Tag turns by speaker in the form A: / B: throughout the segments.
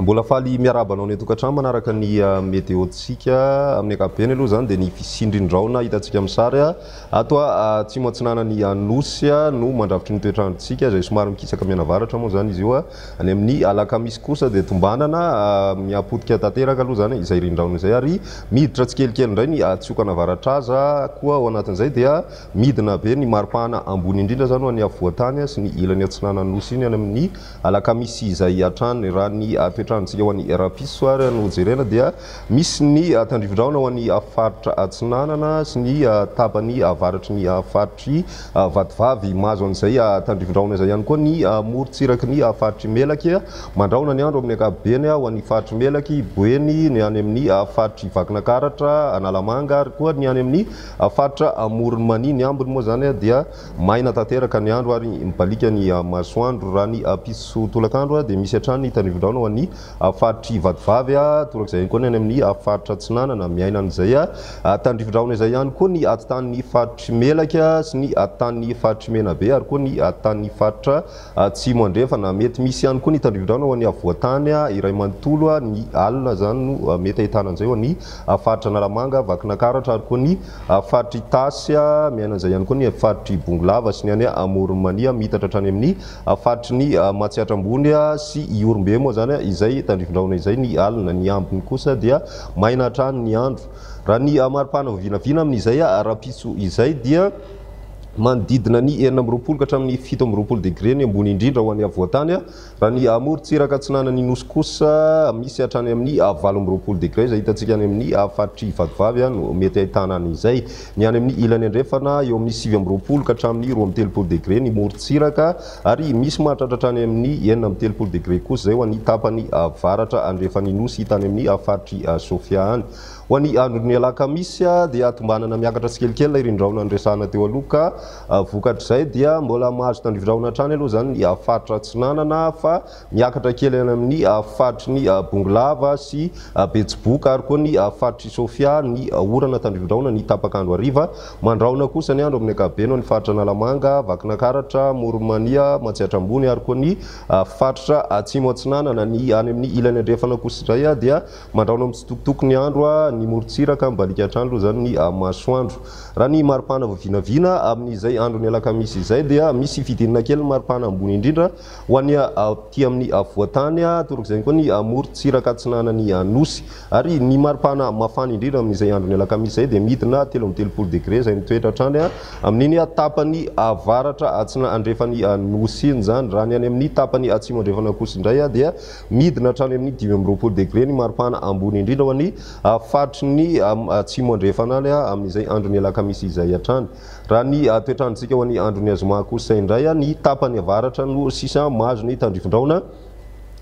A: Mbola faly miarabanao ny tokantrano manaraka ny météo-tsika amin'ny ankapobeny aloha zany dia ny fisindrin-draona hitantsika amin'ny sary atoa tsy moatsinana ny Anosy no mandravitry ny toetrandrontsika izay somary mikisaka mianavaratra moa zany izy io any amin'ny alakamisy kosa dia tombanana miapotika tanteraka aloha zany izay rindraona izay ary miditra tsikelikely indray ny tsiokana avaratraza koa ao anatin'izay dia midina be ny maripahana ambony indrindra zany ho any avoatany sy ny ilany atsinana Anosy iny any amin'ny alakamisy izay hatrany raha ny toetrandrontsika ho an'ny rapiso ary no jerena dia misy ny tandrivindraona ho an'ny faritra atsinanana sy ny tapany avaratry ny faritry vatovavy mahazo an'izay tandrivindraona izay ihany koa ny morontsiraky ny faritry melaky mandraona ny andro amin'ny ankapobeny ho an'ny faritry melaky boeny ny any amin'ny faritry vakinankaratra analamanga ary koa ny any amin'ny faritra morony mani ny ambony moa zany dia maina tanteraka ny andro ary mibalika ny masoandro raha ny piso tolakandro dia misy hatrany tandrivindraona ho an'ny faritry vatovavy torak'izay koa ny any amin'ny faritra atsinanana miaina an'izay tandrivindraona izay ihany koa ny atitan'ny faritry melaka sy ny atitan'ny faritry menabe ary koa ny atitan'ny faritra atsimo andrefana mety misy ihany koa ny tandrivindraona ho an'ny avoatany iray manontolo ny alina zany no mety ahitana an'izay ho an'ny faritra analamanga vakinankaratra ary koa ny faritry tasy miaina an'izay ihany koa ny faritry bongolava sy ny any amorony mania mitatra hatrany amin'ny faritry ny matsiatra ambony sy iorombe moa zany izay tandrivindraona izay ny alina ny ambiny kosa dia maina hatrany ny andro raha ny maripahana vinavina amin'izay rapiso izay dia manodidina ny 4 ka hatramin'ny 7 degré ny ambony indrindra ho an'ny avoatany raha ny morontsiraka atsinanany Anosy kosa misy hatrany amin'ny 8 degré izay hitantsika any amin'ny faritry vatovavy no mety ahitana an'izay ny any amin'ny ilany andrefana eo amin'ny 7 ka hatramin'ny 13 degré ny morontsiraka ary misy mahatratra hatrany amin'ny 13 degré kosa izay ho an'ny tapany avaratra andrefan'ny Anosy hita any amin'ny faritry Sofia any ho an'ny andron'ny alakamisy dia atombanana miakatra tsikelikely ilay rindraona andresana teo aloha vokatr'izay dia mbola mahazo tandrivindraona hatrany aloha zany ny faritra atsinanana fa miakatra kely any amin'ny faritry ny bongolava sy betsiboka ary koa ny faritry Sofia ny orana tandrivindraona ny tapakandro ariva mandraona kosa ny andro amin'ny ankapobeny ny faritra analamanga vakinankaratra moromania matsiatra ambony ary koa ny faritra atsimo atsinanana ny any amin'ny ilany andrefana kosa izay dia mandraona mitsitokotoko ny andro ny morontsiraka mibalika hatrany aloha zany ny masoandro raha ny maripahana vinavina amin'izay andron'ny alakamisy izay dia misy fidinina kely maripahana ambony indrindra ho an'ny aty amin'ny avoatany torak'izay koa ny morontsiraka atsinanany Anosy ary ny maripahana mafana indrindra amin'izay andron'ny alakamisy izay dia midina 13 degré izay mitoetra hatrany amin'iny tapany avaratra andrefan'ny Anosy iny zany raha ny any amin'ny tapany atsimo andrefana kosa indray dia midina hatrany amin'ny 10 degré ny maripahana ambony indrindra ho an'ny faritry ny atsimo andrefana any amin'izay andron'ny alakamisy izay hatrany raha ny toetrandrontsika ho an'ny andron'ny azoma kosa indray ny tapany avaratra no sisa mahazo ny tandrivindraona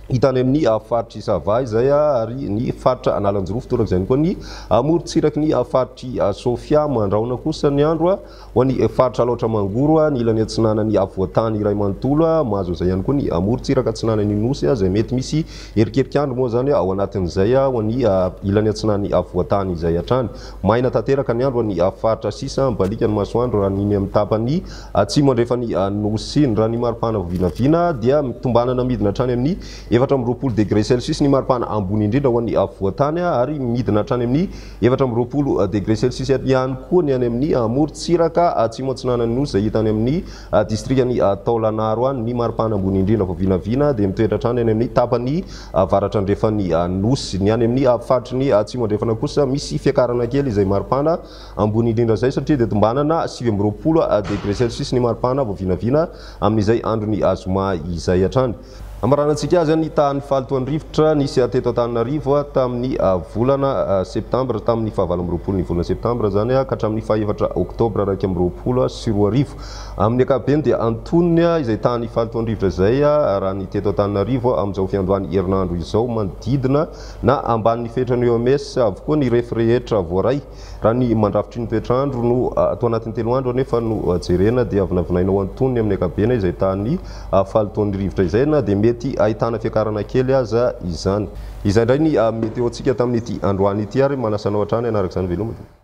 A: hitany amin'ny faritry Sava izay ary ny faritra Analanjorofo torak'izay koa ny morontsiraky ny faritry Sofia mandraona kosa ny andro ho an'ny faritra Alaotra Mangoro ny ilany atsinanany avoatany iray manontolo mahazo izay ihany koa ny morontsiraka atsinanany Anosy izay mety misy erikerikandro moa zany ao anatin'izay ho an'ny ilany atsinanany avoatany izay hatrany maina tanteraka ny andro ho an'ny faritra sisa mibalika ny masoandro raha niny amin'ny tapany atsimo andrefan'ny Anosy raha ny maripahana vinavina dia tombanana midina hatrany amin'ny 20 degré Celsius ny maripahana ambony indrindra ho an'ny avoatany ary midina hatrany amin'ny 20 degré Celsius ihany koa ny any amin'ny morontsiraka atsimo atsinanany Anosy izay hitany amin'ny distrikany Taolagnaro any ny maripahana ambony indrindra fa vinavina dia mitoetra hatrany any amin'ny tapany avaratra andrefan'ny Anosy ny any amin'ny faritry ny atsimo andrefana kosa misy fiakarana kely izay maripahana ambony indrindra izay satria dia tombanana 20 degré Celsius ny maripahana vinavina amin'izay andron'ny azoma izay hatrany amaranantsika azy ny tahan'ny fahalotoan'ny rivotra nisy teto Antananarivo tamin'ny volana septambra tamin'ny 17 ny volana septambra zany ka hatramin'ny 4 oktobra 2024 amin'ny ankapobeny dia antonony izay tahan'ny fahalotoan'ny rivotra izay raha ny teto Antananarivo amin'izao fiandohan'ny herinandro izao manodidina na ambanin'ny fetrany OMS avokoa ny refrehetra voaray raha ny mandrafitry ny toetrandro no atao anatin'ny 3 andro nefa no jerena dia vinavinainao antonony amin'ny ankapobeny izay tahan'ny fahalotoan'ny rivotra izay na dia mety ahitana fiakarana kely aza izany izay indray ny météo-tsika tamin'ity androany ity ary manasanao hatrany anaraka izany velomana